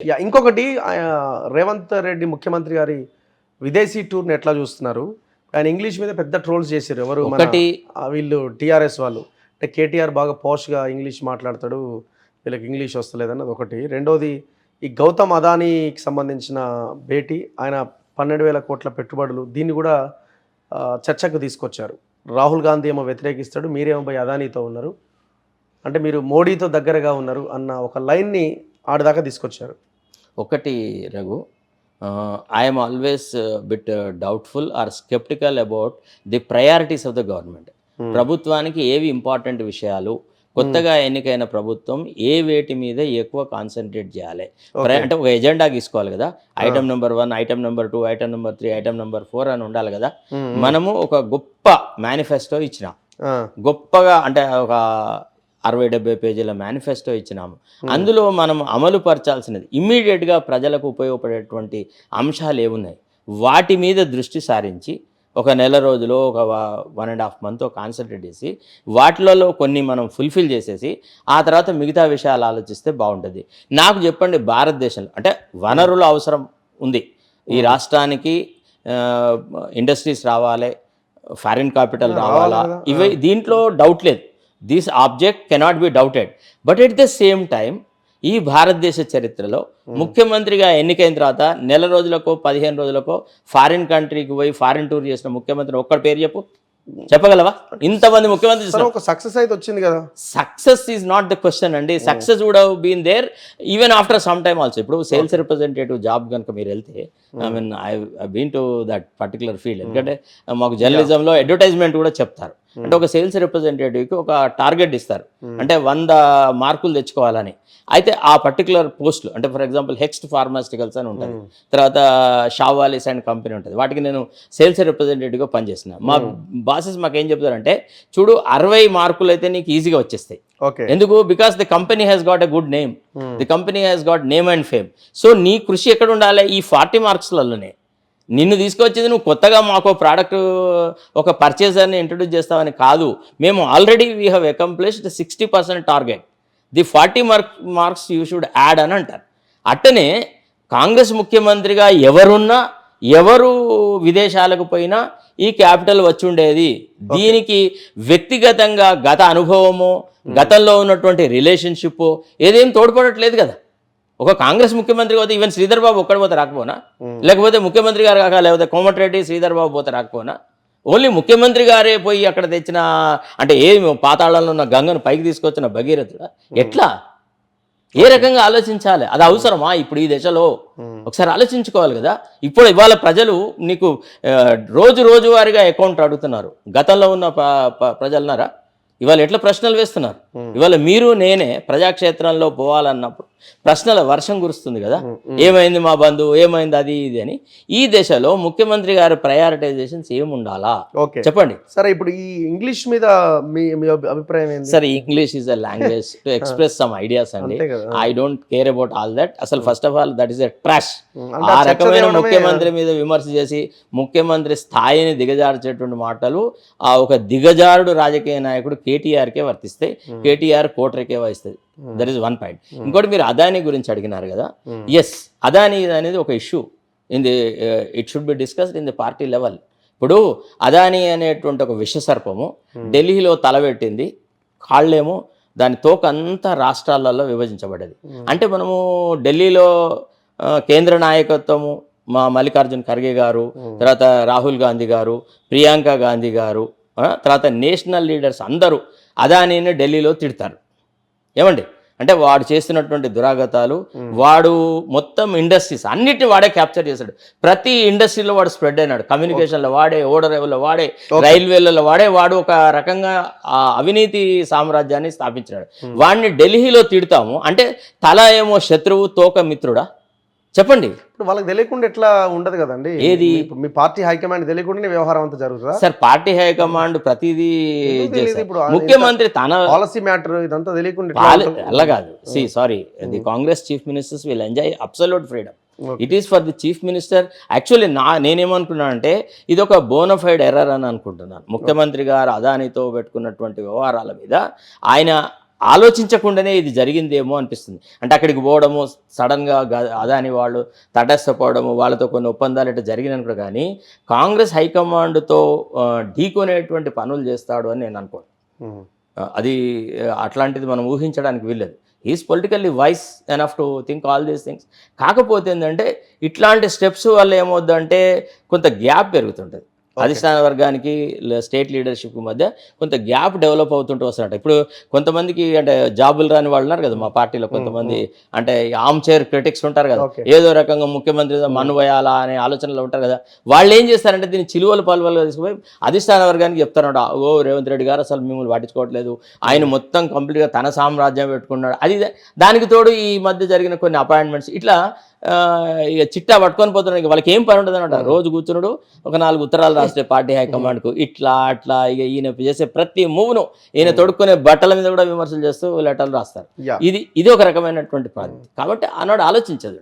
ఇంకొకటి రేవంత్ రెడ్డి ముఖ్యమంత్రి గారి విదేశీ టూర్ని ఎట్లా చూస్తున్నారు? ఆయన ఇంగ్లీష్ మీద పెద్ద ట్రోల్స్ చేశారు. ఎవరు మన ఒకటి వీళ్ళు టీఆర్ఎస్ వాళ్ళు. అంటే కేటీఆర్ బాగా పోష్గా ఇంగ్లీష్ మాట్లాడతాడు, వీళ్ళకి ఇంగ్లీష్ వస్తలేదన్నది ఒకటి. రెండోది ఈ గౌతమ్ అదానీకి సంబంధించిన భేటీ, ఆయన 12,000 కోట్ల పెట్టుబడులు, దీన్ని కూడా చర్చకు తీసుకొచ్చారు. రాహుల్ గాంధీ ఏమో వ్యతిరేకిస్తాడు, మీరేమో పోయి అదానీతో ఉన్నారు, అంటే మీరు మోడీతో దగ్గరగా ఉన్నారు అన్న ఒక లైన్ని ఆడదాకా తీసుకొచ్చారు. ఒకటి Raghu, I'm always bit doubtful or sceptical about the priorities of the government. ప్రభుత్వానికి ఏవి ఇంపార్టెంట్ విషయాలు, కొత్తగా ఎన్నికైన ప్రభుత్వం ఏ వేటి మీద ఎక్కువ కాన్సన్ట్రేట్ చేయాలి అంటే ఒక ఎజెండా తీసుకోవాలి కదా. Item number 1, item number 2, item number 3, item number 4 అని ఉండాలి కదా. మనము ఒక గొప్ప మేనిఫెస్టో ఇచ్చినాం, గొప్పగా అంటే ఒక 60-70 పేజీల మేనిఫెస్టో ఇచ్చినాము. అందులో మనం అమలు పరచాల్సినది ఇమ్మీడియట్గా ప్రజలకు ఉపయోగపడేటువంటి అంశాలు ఏమున్నాయి, వాటి మీద దృష్టి సారించి ఒక నెల రోజులో ఒక 1.5 మంత్ కాన్సన్ట్రేట్ చేసి వాటిలలో కొన్ని మనం ఫుల్ఫిల్ చేసేసి ఆ తర్వాత మిగతా విషయాలు ఆలోచిస్తే బాగుంటుంది. నాకు చెప్పండి, భారతదేశంలో అంటే వనరుల అవసరం ఉంది, ఈ రాష్ట్రానికి ఇండస్ట్రీస్ రావాలి, ఫారిన్ క్యాపిటల్ రావాలా, ఇవి దీంట్లో డౌట్ లేదు. This object cannot be doubted. But at the same time ఈ భారతదేశ చరిత్రలో ముఖ్యమంత్రిగా ఎన్నికైన తర్వాత నెల రోజులకో 15 రోజులకో ఫారిన్ కంట్రీకి పోయి ఫారిన్ టూర్ చేసిన ముఖ్యమంత్రి ఒక్కడి పేరు చెప్పగలవా? ఇంతమంది ముఖ్యమంత్రి ఒక సక్సెస్ అయితే వచ్చింది కదా. Success is not the question అండి. Success would have been there even after some time also. ఇప్పుడు సేల్స్ రిప్రజెంటేటివ్ జాబ్ కనుక మీరు వెళ్తే, I mean I been to that particular field. ఎందుకంటే మాకు జర్నలిజంలో అడ్వర్టైజ్మెంట్ కూడా చెప్తారు. అంటే ఒక సేల్స్ రిప్రజెంటేటివ్కి ఒక టార్గెట్ ఇస్తారు, అంటే 100 మార్కులు తెచ్చుకోవాలని. అయితే ఆ పర్టికులర్ పోస్టులు, అంటే ఫర్ ఎగ్జాంపుల్ హెక్స్ట్ ఫార్మాస్యూటికల్స్ అని ఉంటుంది, తర్వాత షావాలిస్ అండ్ కంపెనీ ఉంటుంది, వాటికి నేను సేల్స్ రిప్రజెంటేటివ్గా పనిచేసిన. మా బాసెస్ మాకు ఏం చెప్తారంటే, చూడు 60 మార్కులు అయితే నీకు ఈజీగా వచ్చేస్తాయి. ఎందుకు? Because the company has got a good name, the company has got name and fame. So నీ కృషి ఎక్కడ ఉండాలి? ఈ 40 మార్క్స్లలోనే. నిన్ను తీసుకొచ్చేది నువ్వు కొత్తగా మాకు ప్రోడక్ట్ ఒక పర్చేజర్ని ఇంట్రడ్యూస్ చేస్తావని కాదు. మేము already we have accomplished 60% target, the 40 marks you should add అని అంటారు. అట్టనే కాంగ్రెస్ ముఖ్యమంత్రిగా ఎవరున్నా, ఎవరు విదేశాలకు పోయినా ఈ క్యాపిటల్ వచ్చి ఉండేది. దీనికి వ్యక్తిగతంగా గత అనుభవమో, గతంలో ఉన్నటువంటి రిలేషన్షిప్ ఏదేం తోడ్పడట్లేదు కదా. ఒక కాంగ్రెస్ ముఖ్యమంత్రి పోతే ఈవెన్ శ్రీధర్ బాబు ఒక్కడి పోతే రాకపోనా, లేకపోతే ముఖ్యమంత్రి గారు కాక లేకపోతే కోమటిరెడ్డి శ్రీధర్ బాబు పోతే రాకపోనా, ఓన్లీ ముఖ్యమంత్రి గారే పోయి అక్కడ తెచ్చిన, అంటే ఏమి పాతాళంలో ఉన్న గంగను పైకి తీసుకొచ్చిన భగీరథుడా? ఎట్లా, ఏ రకంగా ఆలోచించాలి? అది అవసరమా ఇప్పుడు ఈ దశలో? ఒకసారి ఆలోచించుకోవాలి కదా. ఇప్పుడు ఇవాళ ప్రజలు నీకు రోజువారీగా అకౌంట్ అడుగుతున్నారు. గతంలో ఉన్న ప్రజలున్నారా? ఇవాళ ఎట్లా ప్రశ్నలు వేస్తున్నారు? ఇవాళ మీరు నేనే ప్రజాక్షేత్రంలో పోవాలన్నప్పుడు ప్రశ్నల వర్షం కురుస్తుంది కదా. ఏమైంది మా బంధువు, ఏమైంది అది ఇది అని. ఈ దశలో ముఖ్యమంత్రి గారి ప్రయారిటైజేషన్స్ ఏముండాలా చెప్పండి. సరే, ఇప్పుడు ఈ ఇంగ్లీష్ మీద మీ అభిప్రాయం ఏంటి? సరే, English is a language to express some ideas అండి. I don't care about all that. అసలు first of all that is a trash. ఆ రకమైన ముఖ్యమంత్రి మీద విమర్శ చేసి ముఖ్యమంత్రి స్థాయిని దిగజార్చేటువంటి మాటలు ఆ ఒక దిగజారుడు రాజకీయ నాయకుడు కేటీఆర్కే వర్తిస్తాయి. కేటీఆర్ కోటరికే వహిస్తుంది. That is one point. ఇంకోటి, మీరు అదానీ గురించి అడిగినారు కదా. ఎస్, అదానీ అనేది ఒక issue it should be discussed in the party level. ఇప్పుడు అదానీ అనేటువంటి ఒక విషసర్పము ఢిల్లీలో తలబెట్టింది, కాళ్ళేమో దాని తోక అంతా రాష్ట్రాలలో విభజించబడ్డది. అంటే మనము ఢిల్లీలో కేంద్ర నాయకత్వము, మా మల్లికార్జున్ ఖర్గే గారు, తర్వాత రాహుల్ గాంధీ గారు, ప్రియాంక గాంధీ గారు, తర్వాత నేషనల్ లీడర్స్ అందరూ అదానీని ఢిల్లీలో తిడతారు. ఏమండి, అంటే వాడు చేస్తున్నటువంటి దురాగతాలు, వాడు మొత్తం ఇండస్ట్రీస్ అన్నిటిని వాడే క్యాప్చర్ చేశాడు. ప్రతి ఇండస్ట్రీలో వాడు స్ప్రెడ్ అయినాడు. కమ్యూనికేషన్లో వాడే, ఓడరేవుల్లో వాడే, రైల్వేలలో వాడే. వాడు ఒక రకంగా ఆ అవినీతి సామ్రాజ్యాన్ని స్థాపించినాడు. వాడిని ఢిల్లీలో తిడతాము అంటే తల ఏమో శత్రువు, తోక మిత్రుడా? చెప్పండి. ఇప్పుడు వాళ్ళకి తెలియకుండా ఎట్లా ఉండదు కదండి. ఏది? మీ పార్టీ హైకమాండ్ తెలియకుండా వ్యవహారం అంతా జరుగుతుందా? సార్, పార్టీ హైకమాండ్ ప్రతిదీ ముఖ్యమంత్రి తన పాలసీ మ్యాటర్ ఇదంతా తెలియకుండా అలా కాదు. Sorry, the Congress chief ministers will enjoy absolute freedom. It is for the chief minister. Actually నేనేమనుకున్నాను అంటే ఇది ఒక బోనఫైడ్ ఎర్రర్ అని అనుకుంటున్నాను. ముఖ్యమంత్రి గారు అదానితో పెట్టుకున్నటువంటి వ్యవహారాల మీద ఆయన ఆలోచించకుండానే ఇది జరిగిందేమో అనిపిస్తుంది. అంటే అక్కడికి పోవడము సడన్గా అదాని వాళ్ళు తటస్థపోవడము, వాళ్ళతో కొన్ని ఒప్పందాలు ఇట్లా జరిగినప్పుడు కానీ కాంగ్రెస్ హైకమాండ్తో ఢీకొనేటువంటి పనులు చేస్తాడు అని నేను అనుకోను. అది అట్లాంటిది మనం ఊహించడానికి వీల్లేదు. Is politically wise enough to think all these things. కాకపోతే ఏంటంటే ఇట్లాంటి స్టెప్స్ వల్ల ఏమవుద్దంటే కొంత గ్యాప్ పెరుగుతుంటుంది అధిష్టాన వర్గానికి స్టేట్ లీడర్షిప్ మధ్య కొంత గ్యాప్ డెవలప్ అవుతుంటూ వస్తున్నట్టు. ఇప్పుడు కొంతమందికి అంటే జాబులు రాని వాళ్ళు ఉన్నారు కదా మా పార్టీలో, కొంతమంది అంటే ఆర్మ్ చైర్ క్రిటిక్స్ ఉంటారు కదా, ఏదో రకంగా ముఖ్యమంత్రి మన్ను వేయాలా అనే ఆలోచనలో ఉంటారు కదా. వాళ్ళు ఏం చేస్తారంటే దీన్ని చిలువలు పలువలుగా తీసుకుపోయి అధిష్టాన వర్గానికి చెప్తారన్నమాట, ఓ రేవంత్ రెడ్డి గారు అసలు మిమ్మల్ని పట్టించుకోవట్లేదు, ఆయన మొత్తం కంప్లీట్గా తన సామ్రాజ్యం పెట్టుకున్నాడు. అది దానికి తోడు ఈ మధ్య జరిగిన కొన్ని అపాయింట్మెంట్స్ ఇట్లా ఇక చిట్టా పట్టుకొని పోతున్నాడు. వాళ్ళకి ఏం పని ఉంటుంది అనమాట, రోజు కూర్చున్నాడు ఒక 4 ఉత్తరాలు రాస్తే పార్టీ హైకమాండ్కు ఇట్లా అట్లా. ఇక ఈయన చేసే ప్రతి మూవ్ను, ఈయన తొడుక్కునే బట్టల మీద కూడా విమర్శలు చేస్తూ లెటర్లు రాస్తారు. ఇది ఒక రకమైనటువంటి పద్ధతి. కాబట్టి ఆనాడు ఆలోచించదు.